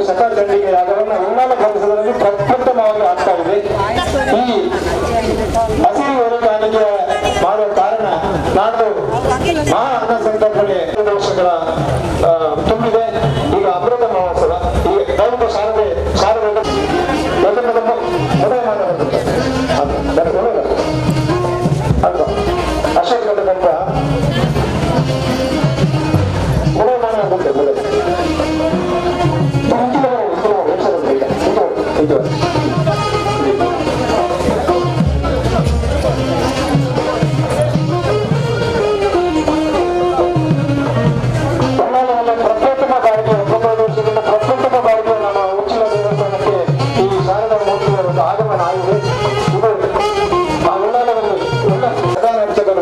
ಸಕಾಲ ದಂಡಿಗೆ ಯಾಗವನ್ನು ಉಳ್ಳಾಲ ಪರಿಸರದಲ್ಲಿ ಪ್ರಪ್ರಥಮವಾಗಿ ಆಗ್ತಾ ಇದೆ. ಈ ಹಸಿರು ಹೊರಗಾಣಿಕೆ ಮಾಡುವ ಕಾರಣ ನಾಡು ಮಹಾ ಅನ್ನ ಸಂತರ್ಪಣೆ ವರ್ಷಗಳ ತುಂಬಿದೆ. ಈಗ ಅಮೃತ ಮಹೋತ್ಸವ ಈಗ ದೈವ ಶಾರದೆ ಮೊದಲ ಮಾತಾಡುತ್ತೆ ಅಲ್ವಾ ಅಶೋಕ ಗಂಟ ಗುಣಮಾನ ಆಗುತ್ತೆ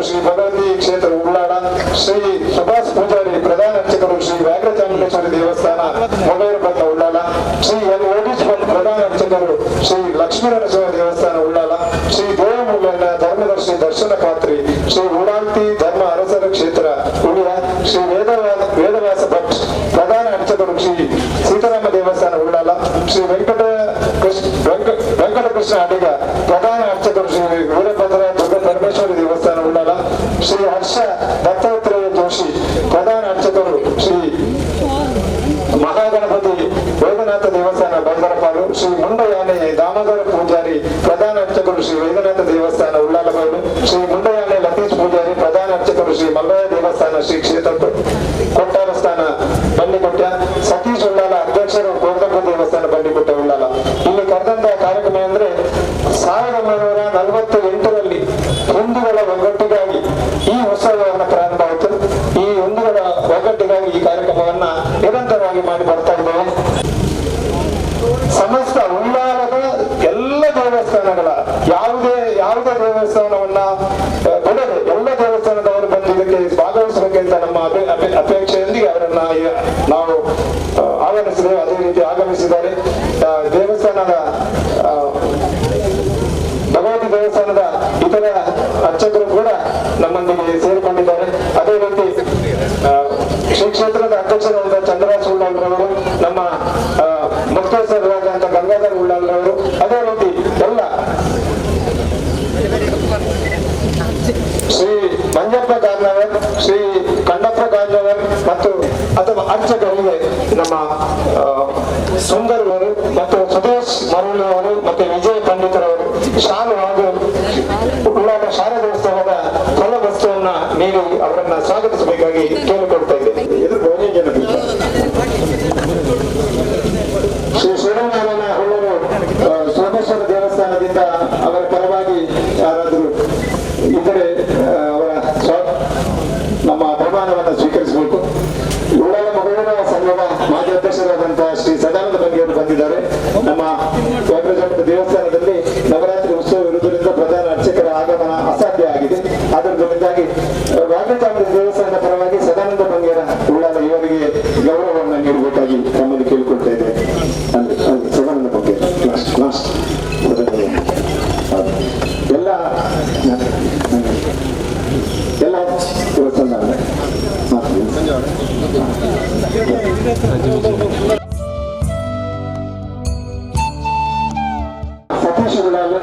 ಶ್ರೀ ಭಗವತಿ ಕ್ಷೇತ್ರ ಉಳ್ಳಾಳ, ಶ್ರೀ ಸುಭಾಷ್ ಪೂಜಾರಿ ಪ್ರಧಾನ ಅರ್ಚಕರು, ಶ್ರೀ ವ್ಯಾಘ್ರಚಾಮುಂಡೇಶ್ವರಿ ದೇವಸ್ಥಾನ ಮೊಗೈರಬೆಟ್ಟ ಉಳ್ಳಾಳ, ಶ್ರೀ ಎಲ್ ಯೋಗೀಶ್ವರ್ ಪ್ರಧಾನ ಅರ್ಚಕರು, ಶ್ರೀ ಲಕ್ಷ್ಮೀನರಸಿಂಹ ದೇವಸ್ಥಾನ ಉಳ್ಳಾಳ, ಶ್ರೀ ದೇವಮೂಲ್ಯನ ಧರ್ಮದರ್ಶಿ ದರ್ಶನ ಪಾತ್ರಿ, ಶ್ರೀ ಉಡಾಂತಿ ಧರ್ಮ ಅರಸರ ಕ್ಷೇತ್ರ ಉಳಿಯ, ಶ್ರೀ ವೇದವ್ಯಾಸ ಭಟ್ ಪ್ರಧಾನ ಅರ್ಚಕರು, ಶ್ರೀ ಸೀತಾರಾಮ ದೇವಸ್ಥಾನ ಉಳ್ಳಾಳ, ಶ್ರೀ ವೆಂಕಟಕೃಷ್ಣ ಅಡಿಗ ಪ್ರಧಾನ ಅರ್ಚಕರು, ಶ್ರೀ ವೀರಭದ್ರ ದುರ್ಗ ಪರಮೇಶ್ವರಿ ದೇವಸ್ಥಾನ ಉಳ್ಳಾಳ, ಶ್ರೀ ಹರ್ಷ ದತ್ತಾತ್ರೇಯ ಜೋಶಿ ಪ್ರಧಾನ ಅರ್ಚಕರು, ಶ್ರೀ ಮಹಾಗಣಪತಿ ವೈದ್ಯನಾಥ ದೇವಸ್ಥಾನ ಬಂದರಪಾಲು, ಶ್ರೀ ಮುಂಡಯಾನೆ ದಾಮೋದರ ಪೂಜಾರಿ ಪ್ರಧಾನ ಅರ್ಚಕರು, ಶ್ರೀ ವೈದ್ಯನಾಥ ದೇವಸ್ಥಾನ ಉಳ್ಳಾಲಬೈಲು, ಶ್ರೀ ಮುಂಡಯಾನೆ ಲತೀಶ್ ಪೂಜಾರಿ ಪ್ರಧಾನ ಅರ್ಚಕರು, ಶ್ರೀ ಮಲ್ಲಯ್ಯ ದೇವಸ್ಥಾನ ಶ್ರೀ ಕ್ಷೇತ್ರ ಕೊಟ್ಟಾರ ಸ್ಥಾನ ಬಂಡಿಕೊಟ್ಟ, ಸತೀಶ್ ಉಳ್ಳಾಲ ಅಧ್ಯಕ್ಷರು ಕೋದಂಡ ದೇವಸ್ಥಾನ ಬಂಡಿಕೊಟ್ಟ ಉಳ್ಳಾಲ. ಇಲ್ಲಿ ಕರೆದಂತ ಕಾರ್ಯಕ್ರಮ ಅಂದ್ರೆ 1948ರಲ್ಲಿ ಹಿಂದೂಗಳ ಒಗ್ಗಟ್ಟಿಗಾಗಿ ಈ ಉತ್ಸವವನ್ನು ಪ್ರಾರಂಭ ಆಯಿತು. ಈ ಹಿಂದೂಗಳ ಒಗ್ಗಟ್ಟಿಗಾಗಿ ಈ ಕಾರ್ಯಕ್ರಮವನ್ನ ನಿರಂತರವಾಗಿ ಮಾಡಿ ಬರ್ತಾ ಇದ್ದೇವೆ. ಸಮಸ್ತ ಉಳ್ಳಾಲದ ಎಲ್ಲ ದೇವಸ್ಥಾನಗಳ ಯಾವುದೇ ದೇವಸ್ಥಾನವನ್ನ ಬಿಡದೆ ಎಲ್ಲ ದೇವಸ್ಥಾನದವರು ಬಂದು ಇದಕ್ಕೆ ಭಾಗವಹಿಸಬೇಕಂತ ನಮ್ಮ ಅಪೇಕ್ಷೆಯೊಂದಿಗೆ ಅವರನ್ನ ನಾವು ಆಹ್ವಾನಿಸಿದ್ದೇವೆ. ಅದೇ ರೀತಿ ಆಗಮಿಸಿದ್ದಾರೆ. ದೇವಸ್ಥಾನದ ಭಗವತಿ ದೇವಸ್ಥಾನದ ಇತರ ಅರ್ಚಕರು ಕೂಡ ನಮ್ಮೊಂದಿಗೆ ಸೇರಿಕೊಂಡಿದ್ದಾರೆ. ಅದೇ ರೀತಿ ಶ್ರೀ ಕ್ಷೇತ್ರದ ಅಧ್ಯಕ್ಷರಾದ ಚಂದ್ರರಾಜ್ ಉಳ್ಳಾಲ್ರವರು, ನಮ್ಮ ಮುಕ್ತೇಶ್ವರರಾದಂತ ಗಂಗಾಧರ್ ಉಳ್ಳಾಲ್ರವರು, ಅದೇ ರೀತಿ ಎಲ್ಲ ಶ್ರೀ ಮಂಜಪ್ಪ ಗಾಂಜವರ್, ಶ್ರೀ ಕಂಡಪ್ಪ ಗಾಂಜವರ್ ಮತ್ತು ಅಥವಾ ಅರ್ಚಕರಿಗೆ ನಮ್ಮ ಸುಂದರ್ ಅವರು ಮತ್ತು ಸುದೇಶ್ ಮರಳಿ ಅವರು ಮತ್ತು ವಿಜಯ್ ಪಂಡಿತರವರು ಶಾಲು ಹಾಗೂ ಉಳ್ಳಾಲ ಶಾರದೋತ್ಸವದ ಫಲವಸ್ತುವನ್ನ ನೀಡಿ ಅವರನ್ನ ಸ್ವಾಗತಿಸಬೇಕಾಗಿ ಕೇಳಿಕೊಳ್ತಾ ಇದ್ದೇನೆ. ಶ್ರೀ ಶ್ರೀರಂಗನಾರಾಯಣ ಹುಳ್ಳರು ಸೋಮೇಶ್ವರ ದೇವಸ್ಥಾನದಿಂದ ಅವರ ಪರವಾಗಿ ಯಾರಾದರೂ ಇದ್ದರೆ ಅವರ ನಮ್ಮ ಬಹುಮಾನವನ್ನು ಸ್ವೀಕರಿಸಬೇಕು. ಉಳ್ಳಾಲ ಮಗುವಿನ ಸಂಘದ ಮಾಜಿ ಅಧ್ಯಕ್ಷರಾದಂತಹ ಶ್ರೀ ಸದಾನಂದ ಬಂಗಿಯವರು ಬಂದಿದ್ದಾರೆ. ನಮ್ಮ ವ್ಯಾಘ್ರಚಾಮುಂಡ ದೇವಸ್ಥಾನದಲ್ಲಿ ನವರಾತ್ರಿ ಉತ್ಸವ ಇರುವುದರಿಂದ ಪ್ರಧಾನ ಅರ್ಚಕರ ಆಗಮನ ಅಸಾಧ್ಯ ಆಗಿದೆ. ಅದರಿಂದಾಗಿ ವ್ಯಾಘ್ರಚಾಮುಂಡ ದೇವಸ್ಥಾನದ ಪರವಾಗಿ ಸದಾನಂದ ಬಂಗಿಯರ ಉಳ್ಳಾಲ ಇವರಿಗೆ ಗೌರವವನ್ನು ನೀಡಬೇಕಾಗಿ ನಮ್ಮಲ್ಲಿ ಕೇಳಿಕೊಳ್ತಾ ಇದ್ದೇವೆ. ಸದಾನಂದ ಬಂಗಿಯರ್ ಎಲ್ಲ ದೇವಸ್ಥಾನ ಸತೀಶ್ ಉಳ್ಳಾಲ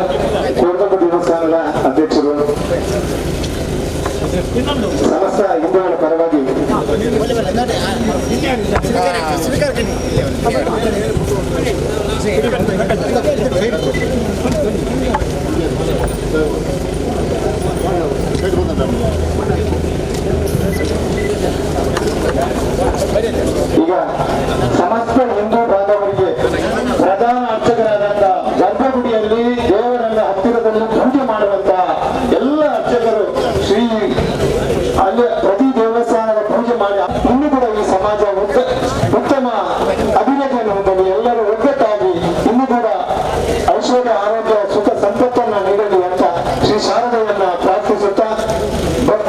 ಕೋದಂಡ ದೇವಸ್ಥಾನದ ಅಧ್ಯಕ್ಷರು, ಸಮಸ್ತ ಹಿಂದೂಗಳ ಪರವಾಗಿ ಈಗ ಸಮಸ್ತ ಹಿಂದೂ ಬಾಂಧವರಿಗೆ ಪ್ರಧಾನ ಅರ್ಚಕರಾದಂತ ಗರ್ಭಗುಡಿಯಲ್ಲಿ ದೇವರನ್ನ ಹತ್ತಿರದಲ್ಲಿ ಪೂಜೆ ಮಾಡುವಂತ ಎಲ್ಲ ಅರ್ಚಕರು ಶ್ರೀ ಅಲ್ಲಿ ಪ್ರತಿ ದೇವಸ್ಥಾನದ ಪೂಜೆ ಮಾಡಿ ಇನ್ನೂ ಕೂಡ ಈ ಸಮಾಜ ಉತ್ತಮ ಅಭಿವೃದ್ಧಿಯನ್ನು ಹೊಂದಲಿ, ಎಲ್ಲರೂ ಒಗ್ಗಟ್ಟಾಗಿ ಇನ್ನೂ ಕೂಡ ಐಶ್ವರ್ಯ ಆರೋಗ್ಯ ಸುಖ ಸಂಪತ್ತನ್ನ ನೀಡಲಿ ಅಂತ ಶ್ರೀ ಶಾರದೆಯನ್ನ ಪ್ರಾರ್ಥಿಸುತ್ತಾ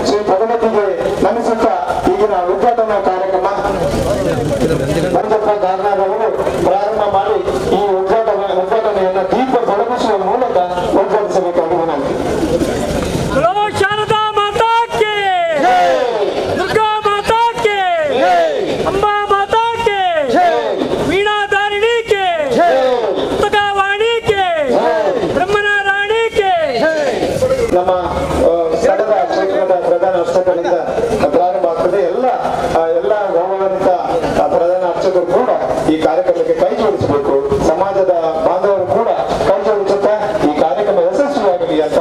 ಶ್ರೀ ಭಗವತಿಗೆ ನಮಿಸುತ್ತಾ ಈಗಿನ ಉದ್ಘಾಟನಾ ಕಾರ್ಯಕ್ರಮ ಮಂಜಪ್ಪ ಗಾರ್ನಾರ್ ಅವರು ಅರ್ಚಕರು ಕೂಡ ಈ ಕಾರ್ಯಕ್ರಮಕ್ಕೆ ಕೈ ಜೋಡಿಸಬೇಕು. ಸಮಾಜದ ಬಾಂಧವರು ಕೂಡ ಕೈ ಜೋಡಿಸುತ್ತಾ ಈ ಕಾರ್ಯಕ್ರಮ ಯಶಸ್ವಿಯಾಗಲಿ ಅಂತ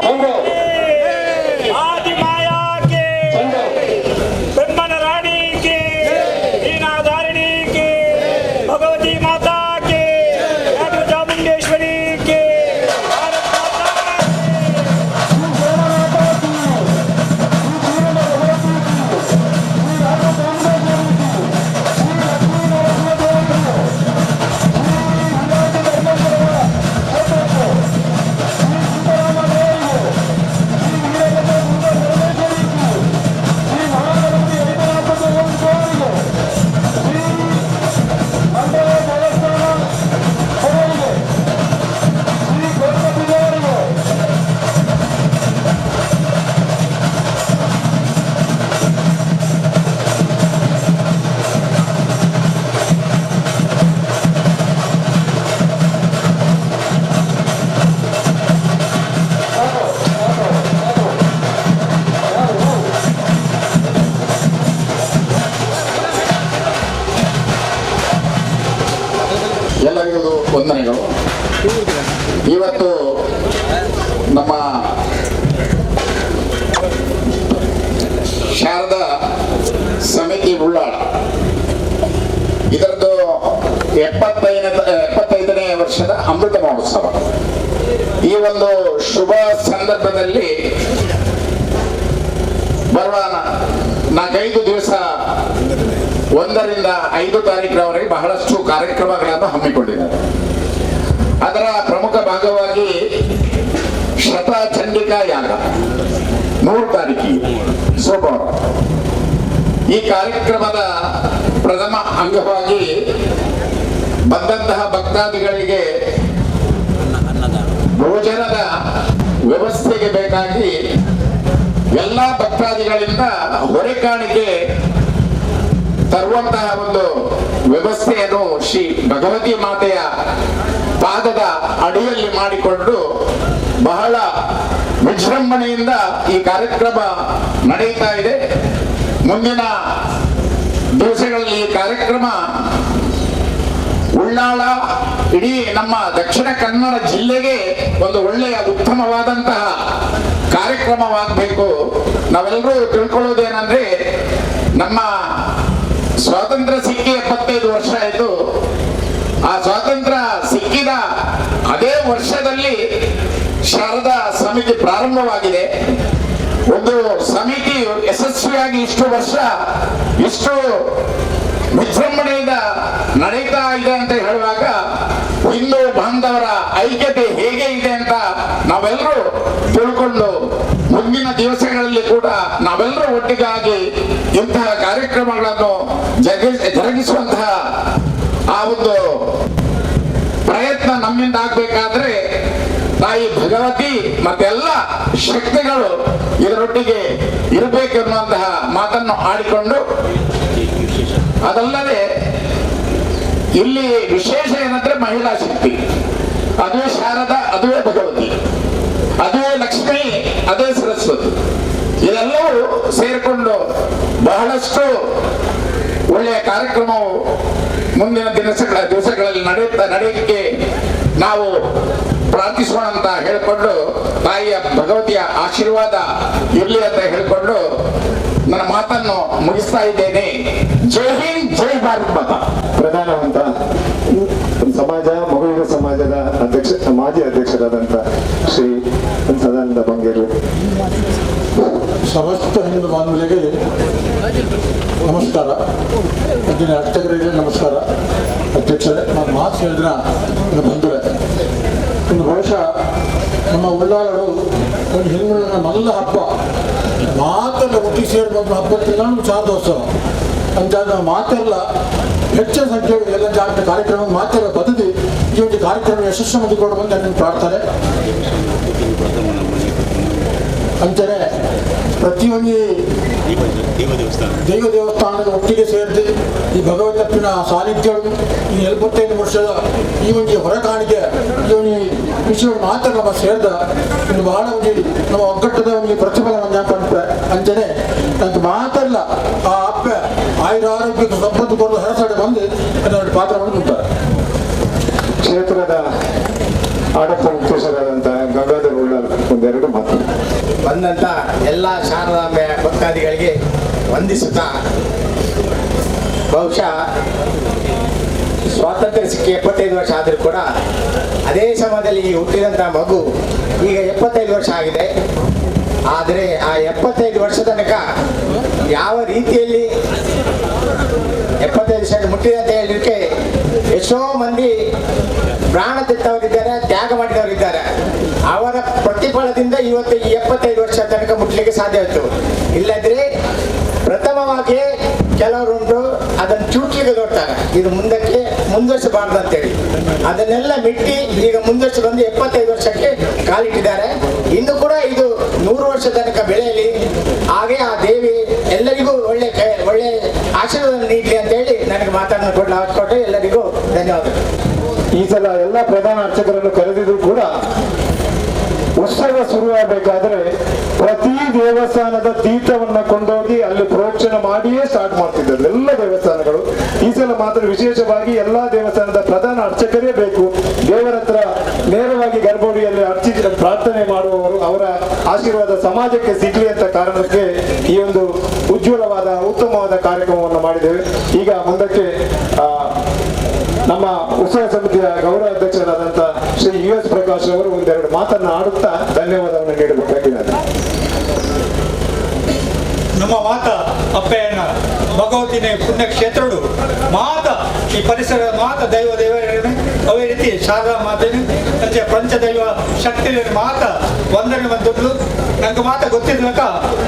ಎಲ್ಲರಿಗೂ ವಂದನೆಗಳು. ಇವತ್ತು ನಮ್ಮ ಶಾರದಾ ಸಮಿತಿ ಉಳ್ಳಾಳ ಇದರದ್ದು 75ನೇ ವರ್ಷದ ಅಮೃತ ಮಹೋತ್ಸವ. ಈ ಒಂದು ಶುಭ ಸಂದರ್ಭದಲ್ಲಿ ಬರುವ 4-5 ದಿವಸ 1 ರಿಂದ 5 ತಾರೀಕಿನವರೆಗೆ ಬಹಳಷ್ಟು ಕಾರ್ಯಕ್ರಮಗಳನ್ನು ಹಮ್ಮಿಕೊಂಡಿದ್ದಾರೆ. ಅದರ ಪ್ರಮುಖ ಭಾಗವಾಗಿ ಶತಚಂಡಿಕಾ ಯಾಗ 3 ತಾರೀಕಿಗೆ ಸೋಮವಾರ. ಈ ಕಾರ್ಯಕ್ರಮದ ಪ್ರಥಮ ಅಂಗವಾಗಿ ಬಂದಂತಹ ಭಕ್ತಾದಿಗಳಿಗೆ ಭೋಜನದ ವ್ಯವಸ್ಥೆಗೆ ಬೇಕಾಗಿ ಎಲ್ಲ ಭಕ್ತಾದಿಗಳಿಂದ ಹೊರೆಕಾಣಿಕೆ ತರುವಂತಹ ಒಂದು ವ್ಯವಸ್ಥೆಯನ್ನು ಶ್ರೀ ಭಗವತಿ ಮಾತೆಯ ಪಾದದ ಅಡಿಯಲ್ಲಿ ಮಾಡಿಕೊಂಡು ಬಹಳ ವಿಜೃಂಭಣೆಯಿಂದ ಈ ಕಾರ್ಯಕ್ರಮ ನಡೆಯುತ್ತಾ ಇದೆ. ಮುಂದಿನ ದಿವಸಗಳಲ್ಲಿ ಈ ಕಾರ್ಯಕ್ರಮ ಉಳ್ಳಾಳ ಇಡೀ ನಮ್ಮ ದಕ್ಷಿಣ ಕನ್ನಡ ಜಿಲ್ಲೆಗೆ ಒಂದು ಒಳ್ಳೆಯ ಉತ್ತಮವಾದಂತಹ ಕಾರ್ಯಕ್ರಮವಾಗಬೇಕು. ನಾವೆಲ್ಲರೂ ತಿಳ್ಕೊಳ್ಳೋದೇನಂದ್ರೆ, ನಮ್ಮ ಸ್ವಾತಂತ್ರ್ಯ ಸಿಕ್ಕಿ 75 ವರ್ಷ ಆಯಿತು. ಆ ಸ್ವಾತಂತ್ರ್ಯ ಸಿಕ್ಕಿದ ಅದೇ ವರ್ಷದಲ್ಲಿ ಶಾರದಾ ಸಮಿತಿ ಪ್ರಾರಂಭವಾಗಿದೆ. ಒಂದು ಸಮಿತಿ ಯಶಸ್ವಿಯಾಗಿ ಇಷ್ಟು ವರ್ಷ ಇಷ್ಟು ವಿಜೃಂಭಣೆಯಿಂದ ನಡೀತಾ ಇದೆ ಅಂತ ಹೇಳುವಾಗ ಹಿಂದೂ ಬಾಂಧವರ ಐಕ್ಯತೆ ಹೇಗೆ ಇದೆ ಅಂತ ನಾವೆಲ್ಲರೂ ತಿಳ್ಕೊಂಡು ಮುಂದಿನ ದಿವಸಗಳಲ್ಲಿ ಕೂಡ ನಾವೆಲ್ಲರೂ ಒಟ್ಟಿಗಾಗಿ ಇಂತಹ ಕಾರ್ಯಕ್ರಮಗಳನ್ನು ಜರುಗಿಸುವಂತಹ ಆ ಒಂದು ಪ್ರಯತ್ನ ನಮ್ಮಿಂದ ಆಗ್ಬೇಕಾದ್ರೆ ತಾಯಿ ಭಗವತಿ ಮತ್ತೆಲ್ಲ ಶಕ್ತಿಗಳು ಇದರೊಟ್ಟಿಗೆ ಇರಬೇಕೆನ್ನುವಂತಹ ಮಾತನ್ನು ಆಡಿಕೊಂಡು, ಅದಲ್ಲದೆ ಇಲ್ಲಿ ವಿಶೇಷ ಏನಂದ್ರೆ ಮಹಿಳಾ ಶಕ್ತಿ, ಅದುವೇ ಶಾರದಾ, ಅದುವೇ ಭಗವತಿ, ಅದುವೇ ಲಕ್ಷ್ಮಿ, ಅದೇ ಸರಸ್ವತಿ, ಇದೆಲ್ಲವೂ ಸೇರಿಕೊಂಡು ಬಹಳಷ್ಟು ಒಳ್ಳೆಯ ಕಾರ್ಯಕ್ರಮವು ಮುಂದಿನ ದಿವಸಗಳಲ್ಲಿ ನಡೆಯಲಿಕ್ಕೆ ನಾವು ಪ್ರಾರ್ಥಿಸೋಣ ಅಂತ ಹೇಳಿಕೊಂಡು, ತಾಯಿಯ ಭಗವತಿಯ ಆಶೀರ್ವಾದ ಇರಲಿ ಅಂತ ಹೇಳಿಕೊಂಡು ನನ್ನ ಮಾತನ್ನು ಮುಗಿಸ್ತಾ ಇದ್ದೇನೆ. ಜೈ ಹಿಂದ್, ಜೈ ಭಾರತ್ ಮಾತಾ. ಪ್ರಧಾನವಂತ ಸಮಾಜ ಮಗುವಿನ ಸಮಾಜದ ಮಾಜಿ ಅಧ್ಯಕ್ಷರಾದಂಥ ಶ್ರೀ ಸದಾನಂದ ಬಂಗೇರು. ಸಮಸ್ತ ಹಿಂದೂ ಬಾಂಧವರಿಗೆ ನಮಸ್ಕಾರ. ಇಂದಿನ ಅರ್ಚಕರಿಗೆ ನಮಸ್ಕಾರ. ಅಧ್ಯಕ್ಷರೇ, ನಾನು ಮಾತು ಹೇಳಿದ್ರ ಬಂದರೆ ಒಂದು ಬಹುಶಃ ನಮ್ಮ ಉಳ್ಳಾಳರು ಒಂದು ಹಿಂದಿನ ಮೊದಲ ಹಬ್ಬ ಮಾತೆಲ್ಲ ಒಟ್ಟಿಗೆ ಸೇರಿ ಬಂದ ಹಬ್ಬಕ್ಕಿಂತ ಚಾಂದೋತ್ಸವ ಅಂತ ಮಾತೆಲ್ಲ ಹೆಚ್ಚಿನ ಸಂಖ್ಯೆಯಲ್ಲಿ ಎಲ್ಲ ಜಾಗೃತ ಕಾರ್ಯಕ್ರಮ ಮಾತೆಲ್ಲ ಬದಲಿ ಈ ಒಂದು ಕಾರ್ಯಕ್ರಮ ಯಶಸ್ಸು ಮಾಡಿಕೊಂಡು ಬಂದು ನನ್ನ ಪ್ರಾರ್ಥನೆ ಅಂತಾರೆ. ಪ್ರತಿಯೊಂದು ದೈವ ದೇವಸ್ಥಾನದ ಒಟ್ಟಿಗೆ ಸೇರಿಸಿ ಈ ಭಗವತಪ್ಪಿನ ಸಾನ್ನಿಧ್ಯಗಳು ಈ 75 ವರ್ಷದ ಈ ಒಂದು ಹೊರಕಾಣಿಕೆ ಈ ಒಂದು ವಿಷಯವನ್ನು ಮಾತ್ರ ನಮ್ಮ ಸೇರಿದ ಇನ್ನು ಬಹಳ ಒಂದು ನಮ್ಮ ಒಗ್ಗಟ್ಟದ ಒಂದು ಪ್ರತಿಫಲವನ್ನು ಅಂತಾನೆ ನಂಗೆ ಮಾತಲ್ಲ ಆ ಅಪ್ಪ ಆಯುರಾರೋಗ್ಯಕ್ಕೆ ಸಂಪತ್ತು ಕೊಡಲು ಹೊರಸಡೆ ಬಂದು ಅದರ ಪಾತ್ರವನ್ನು ತುಂಬ್ತಾರೆ. ಕ್ಷೇತ್ರದ ಆಡಳಿತ ಮುಖ್ಯಸ್ಥರಾದಂಥ ಗಂಗಾಧರ ಉಳ್ಳಾಲ್ ಒಂದೆರಡು ಮಾತು. ಬಂದಂಥ ಎಲ್ಲ ಶಾರದಾಂಬೆ ಭಕ್ತಾದಿಗಳಿಗೆ ವಂದಿಸುತ್ತಾ, ಬಹುಶಃ ಸ್ವಾತಂತ್ರ್ಯ ಸಿಕ್ಕಿ 75 ವರ್ಷ ಆದರೂ ಕೂಡ ಅದೇ ಸಮಯದಲ್ಲಿ ಹುಟ್ಟಿದಂಥ ಮಗು ಈಗ 75 ವರ್ಷ ಆಗಿದೆ. ಆದರೆ ಆ 75 ವರ್ಷ ತನಕ ಯಾವ ರೀತಿಯಲ್ಲಿ 75 ವರ್ಷ ಮುಟ್ಟಿದೆ ಅಂತ ಹೇಳಲಿಕ್ಕೆ ಎಷ್ಟೋ ಮಂದಿ ಪ್ರಾಣ ತೆತ್ತವರಿದ್ದಾರೆ, ತ್ಯಾಗ ಮಾಡಿದವರಿದ್ದಾರೆ. ಅವರ ಪ್ರತಿಫಲದಿಂದ ಇವತ್ತು ಈ 75 ವರ್ಷ ತನಕ ಮುಟ್ಟಲಿಕ್ಕೆ ಸಾಧ್ಯ ಆಯಿತು. ಇಲ್ಲದ್ರೆ ಪ್ರಥಮವಾಗಿ ಕೆಲವರುಂಟು ಅದನ್ನು ಚೂಟ್ಲಿಕ್ಕೆ ನೋಡ್ತಾರೆ, ಇದು ಮುಂದಕ್ಕೆ ಮುಂದುವರಿಸಬಾರ್ದು ಅಂತೇಳಿ. ಅದನ್ನೆಲ್ಲ ಮಿಟ್ಟಿ ಈಗ ಮುಂದುವರಿಸಿ ಬಂದು 75 ವರ್ಷಕ್ಕೆ ಕಾಲಿಟ್ಟಿದ್ದಾರೆ. ಇನ್ನು ಕೂಡ ಇದು 100 ವರ್ಷ ತನಕ ಬೆಳೆಯಲಿ, ಹಾಗೆ ಆ ದೇವಿ ಎಲ್ಲರಿಗೂ ಒಳ್ಳೆ ಆಶೀರ್ವಾದ ನೀಡಲಿ ಅಂತ ಹೇಳಿ ನನಗೆ ಮಾತನ್ನು ಕೊಟ್ಟೆ. ಎಲ್ಲರಿಗೂ ಧನ್ಯವಾದಗಳು. ಈ ಸಲ ಎಲ್ಲ ಪ್ರಧಾನ ಅರ್ಚಕರನ್ನು ಕರೆದಿದ್ರು ಕೂಡ ಉತ್ಸವ ಶುರುವಾಗಬೇಕಾದ್ರೆ ಪ್ರತಿ ದೇವಸ್ಥಾನದ ತೀರ್ಥವನ್ನ ಕೊಂಡೋಗಿ ಅಲ್ಲಿ ಪ್ರೋಕ್ಷಣೆ ಮಾಡಿಯೇ ಸ್ಟಾರ್ಟ್ ಮಾಡ್ತಿದ್ದಾರೆ ಎಲ್ಲ ದೇವಸ್ಥಾನಗಳು. ಈ ಸಲ ಮಾತ್ರ ವಿಶೇಷವಾಗಿ ಎಲ್ಲಾ ದೇವಸ್ಥಾನದ ಪ್ರಧಾನ ಅರ್ಚಕರೇ ಬೇಕು. ದೇವರ ಹತ್ರ ನೇರವಾಗಿ ಗರ್ಭಗುಡಿಯಲ್ಲಿ ಪ್ರಾರ್ಥನೆ ಮಾಡುವವರು, ಅವರ ಆಶೀರ್ವಾದ ಸಮಾಜಕ್ಕೆ ಸಿಗ್ಲಿ ಅಂತ ಕಾರಣಕ್ಕೆ ಈ ಒಂದು ಉಜ್ವಲವಾದ ಉತ್ತಮವಾದ ಕಾರ್ಯಕ್ರಮವನ್ನು ಮಾಡಿದ್ದೇವೆ. ಈಗ ಮುಂದಕ್ಕೆ ನಮ್ಮ ಉತ್ಸವ ಸಮಿತಿಯ ಗೌರವ ಅಧ್ಯಕ್ಷರಾದಂಥ ಶ್ರೀ US ಪ್ರಕಾಶ್ ಅವರು ಒಂದೆರಡು ಮಾತನ್ನ ಆಡುತ್ತಾ ಧನ್ಯವಾದವನ್ನು ನೀಡಬೇಕಾಗಿದೆ. ನಮ್ಮ ಮಾತ ಅಪ್ಪಯ್ಯನ ಭಗವತಿನ ಪುಣ್ಯಕ್ಷೇತ್ರಡು ಮಾತ ಈ ಪರಿಸರ ಮಾತ ದೈವ ದೇವರೇ ಅವೇ ರೀತಿ ಶಾರದಾ ಮಾತೇನೆ ಅಂಚೆ ಪಂಚದೈವ ಶಕ್ತಿ ಮಾತ ವಂದನೆ ಬಂದದ್ದು ನಂಗೆ ಮಾತ ಗೊತ್ತಿರ್ಲಕ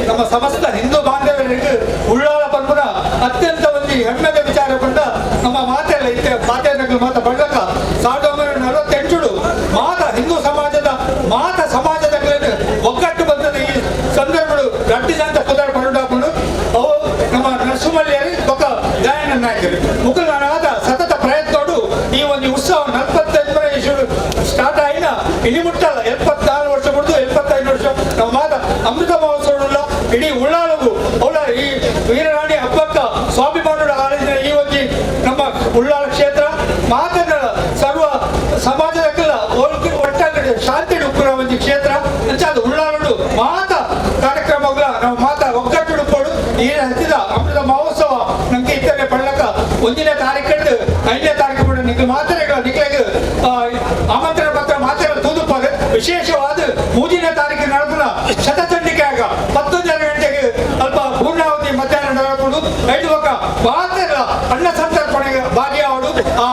ನಮ್ಮ ಸಮಸ್ತ ಹಿಂದೂ ಬಾಂಧವರಿಗೆ ಉಳ್ಳಾಳ ಪರ್ವನ ಅತ್ಯಂತ ಒಂದು ಹೆಮ್ಮೆದ ವಿಚಾರ ಕೊಂಡ ನಮ್ಮ ಮಾತೆಲ್ಲ ಇತ್ತೆ ಮಾತೆಯನ್ನ ಮಾತ ಬಳ್ಳಕ 1948 ಮಾತ ಹಿಂದೂ ಸಮಾಜದ ಒಗ್ಗಟ್ಟು ಬಂದದ ಈ ಸಂದರ್ಭಗಳು ಗಟ್ಟಿದಂತ ಪುದರ್ ಪರಡಾಕೊಂಡು ಅವು ನಮ್ಮ ನರಸಿಂಹಳ್ಳಿಯಲ್ಲಿ ಒಕ್ಕ ಗಾಯನ ನಾಯಕರು ಮುಖನಾದ ಸತತ ಪ್ರಯತ್ನೋಡು ಈ ಒಂದು ಉತ್ಸವ 45 ಸ್ಟಾರ್ಟ್ ಆಯಿನ ಇಳಿಮುಟ್ಟಲ್ಲ 74 ವರ್ಷ ಬಿಡ್ದು 75 ವರ್ಷ ನಮ್ಮ ಮಾತ ಅಮೃತ ಮಹೋತ್ಸವ ಇಡೀ ಉಳ್ಳಾಳಗು ಅವಳ ಈ ವೀರರಾಣಿ ಹಬ್ಬಕ್ಕ ಸ್ವಾಭಿಮಾನದ ಆಳಿನ ಈ ಒಂದು ನಮ್ಮ ಉಳ್ಳಾಳ ಕ್ಷೇತ್ರ ಮಾತನ್ನ ಸರ್ವ ಸಮಾಜದಕ್ಕೆಲ್ಲ ಒಟ್ಟಾಗಿ ಶಾಂತಿ ಉಪ್ಪುರ ಒಂದು ಕ್ಷೇತ್ರ ಅದು ಉಳ್ಳಾಳು ಮಾತ ಕಾರ್ಯಕ್ರಮಗಳ ನಾವು ಮಾತ ಒಗ್ಗಟ್ಟು ಉಪ್ಪೋಡು ಈ ಹತ್ತಿದ ಅಮೃತ ಮಹೋತ್ಸವ ನಮ್ಗೆ ಇತ್ತನೆ ಪಡ್ಲಕ್ಕ 1ನೇ ತಾರೀಕು 5ನೇ ತಾರೀಕು ಬಿಡ ನಿಮಗೆ ಮಾತ್ರೆಗಳ ನಿಮಗೆ ಆಮಂತ್ರಣ ಪತ್ರ ಮಾತ್ರೆಗಳು ತೂದುಪ್ಪಾಗ ವಿಶೇಷವಾದ 3ನೇ ತಾರೀಕು ನಡೆದ ಶತಚಂಡಿಕೆಯಾಗ 11 ಗಂಟೆಗೆ ಅಲ್ಪ ಪೂರ್ಣಾವಧಿ ಮಧ್ಯಾಹ್ನ ನಡೆದು 5 ಮಾತ್ರೆಗಳ ಅನ್ನ ಸಂತರ್ಪಣೆಗೆ ಭಾಗಿಯಾವಡು ಆ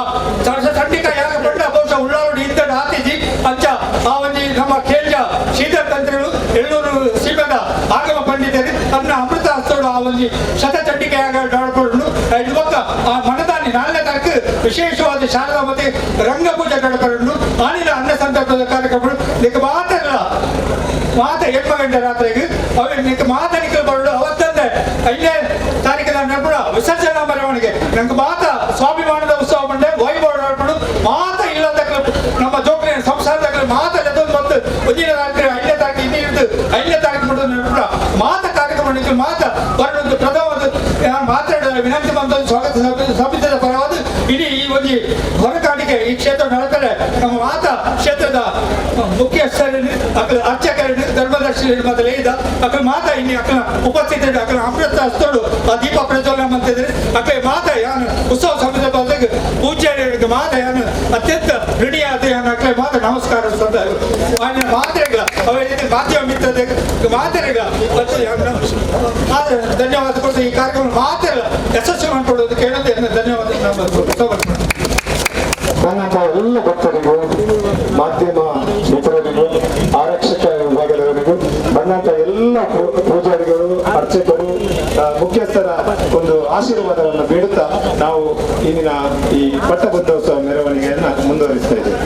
ಚಂಡಿಕಾ ಯಾಗ ಪಂಡ ಬಹುಶಃ ಉಳ್ಳಾಳು ಇಂತ ಹಾತಿಜಿ ಅಂಚ ಆ ಒಂದು ನಮ್ಮ ಕೇಂದ್ರ ಶ್ರೀಧರ್ ತಂತ್ರಿಗಳು 700 ಸೀಮದ ಆಗಮ ಪಂಡಿತರು ಅನ್ನ ಅಮೃತ ಹಸ್ತೋಡು ಆ ಒಂದು ಶತಚಂಡಿಕೆಯಾಗ ನಡೆಕೊಂಡು 5 ಆ ಮನದಾನಿ 4ನೇ ತಾರೀಕು ವಿಶೇಷವಾದ ಶಾರದಾ ಮತ್ತೆ ರಂಗಪೂಜೆ ನಡೆಕೊಂಡು ಆನಿನ ಅನ್ನ ಸಂತರ್ಪಣದ ಕಾರ್ಯಕ್ರಮಗಳು ನಿಮಗೆ ಮಾತ 8 ಗಂಟೆ ರಾತ್ರಿಗೆ ಅವರಿಗೆ ಮಾತನಿಕೆ ಬರಲು ಅವತ್ತಂದೆ 5ನೇ ತಾರೀಕಿನ ನೆನಪುಡ ವಿಸರ್ಜನಾ ಮೆರವಣಿಗೆ ನಂಗೆ ಮಾತ ಸ್ವಾಭಿಮಾನದ ಉತ್ಸವ ಬಂಡೆ ವೈಭವ ನಡೆಕೊಂಡು ಮಾತ ಇಲ್ಲದ ನಮ್ಮ ಜೋಕನೆ ಸಂಸಾರದಾಗ ಮಾತ ಜೊತೆ ಬಂದು 1ನೇ ರಾತ್ರಿ 5ನೇ ತಾರೀಕು ಇಲ್ಲಿ ಹಿಡಿದು 5ನೇ ತಾರೀಕು ಬಿಡೋದು ನೆನಪುಡ ಮಾತ ಕಾರ್ಯಕ್ರಮ ಮಾತ ಬರೋದು ಪ್ರಥಮವಾದ ಮಾತಾಡಿದ ವಿನಂತಿ ಬಂದ ಸ್ವಾಗತ ಸಮಿತಿಯ ಪರವಾದ ಇಡೀ ಈ ಒಂದು ಹೊರಕಾಣಿಕೆ ಈ ಕ್ಷೇತ್ರ ನಡೆದರೆ ನಮ್ಮ ಮಾತ ಕ್ಷೇತ್ರದ ಮುಖ್ಯಸ್ಥರನ್ನು ಅಕ್ಕಳ ಅರ್ಚಕರನ್ನು ಧರ್ಮದರ್ಶಿ ಮೊದಲೇ ಇದ್ದ ಅಕ್ಕಳ ಮಾತ ಇಲ್ಲಿ ಅಕ್ಕಳ ಉಪಸ್ಥಿತ ಅಕ್ಕಳ ಅಮೃತ ಹಸ್ತೋಡು ಆ ದೀಪ ಪ್ರಜ್ವಲನ ಮಾಡ್ತಿದ್ರೆ ಅಕ್ಕಳ ಮಾತ ಯಾನು ಉತ್ಸವ ಸಮಿತಿ ಬಂದಾಗ ಪೂಜ್ಯ ಮಾತ ಯಾನು ಅತ್ಯಂತ ಋಣಿಯಾದ ಅಕ್ಕಳ ಮಾತ ನಮಸ್ಕಾರ ಮಾತ್ರೆಗಳ ಅವರ ರೀತಿ ಮಾಧ್ಯಮ ಮಿತ್ರದ ಮಾತ್ರೆಗಳ ಧನ್ಯವಾದ ಕೊಟ್ಟು ಈ ಕಾರ್ಯಕ್ರಮ ಮಾತ್ರ ಯಶಸ್ವಿ ಮಾಡಿಕೊಡೋದು ಕೇಳೋದು ಧನ್ಯವಾದ ನನ್ನಂತ ಎಲ್ಲ ಭಕ್ತರಿಗೂ ಮಾಧ್ಯಮ ಮಿತ್ರರಿಗೂ ಆರಕ್ಷಕ ವಿಭಾಗದವರಿಗೂ ಬಂದಂತ ಎಲ್ಲ ಪೂಜಾರಿಗಳು ಅರ್ಚಕರು ಮುಖ್ಯಸ್ಥರ ಒಂದು ಆಶೀರ್ವಾದವನ್ನು ಬೇಡುತ್ತಾ ನಾವು ಇಂದಿನ ಈ ಪಟ್ಟಬುದ್ಧೋತ್ಸವ ಮೆರವಣಿಗೆಯನ್ನ ಮುಂದುವರಿಸ್ತಾ ಇದ್ದೇವೆ.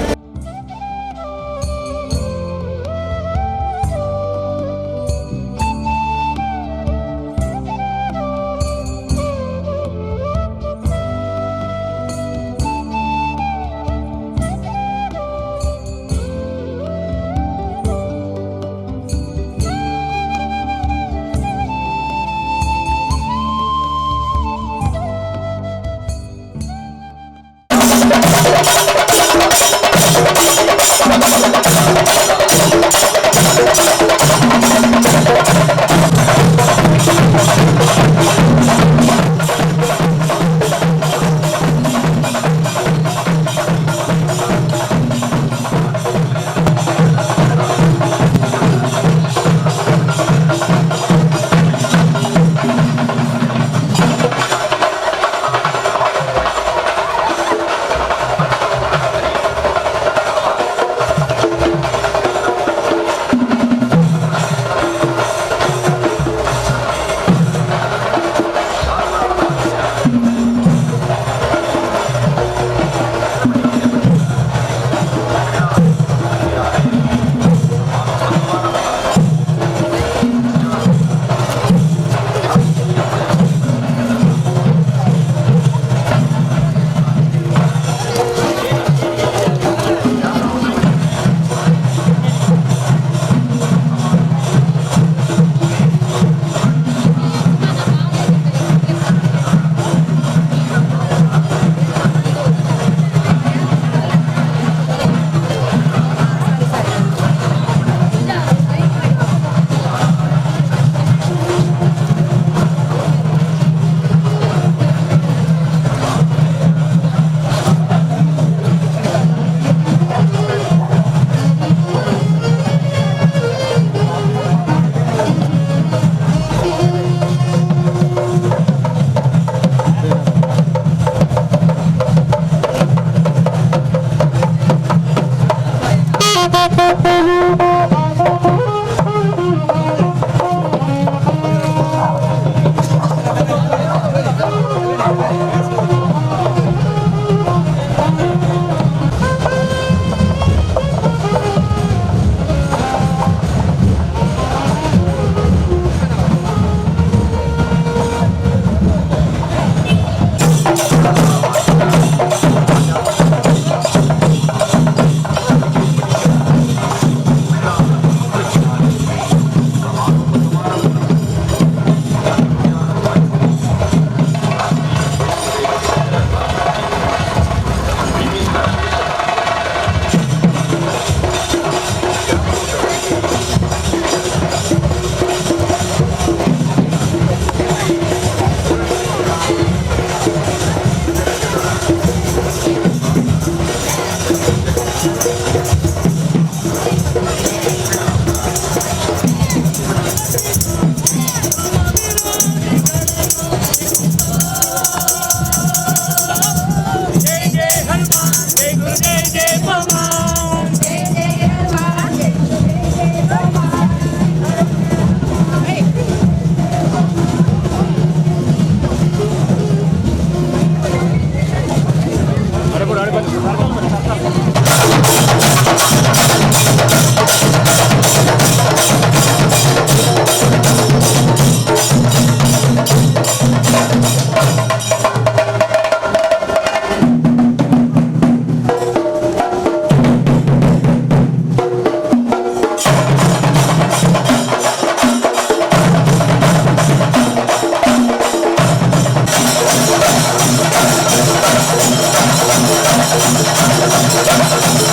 Thank you.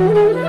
ನೋಡಿ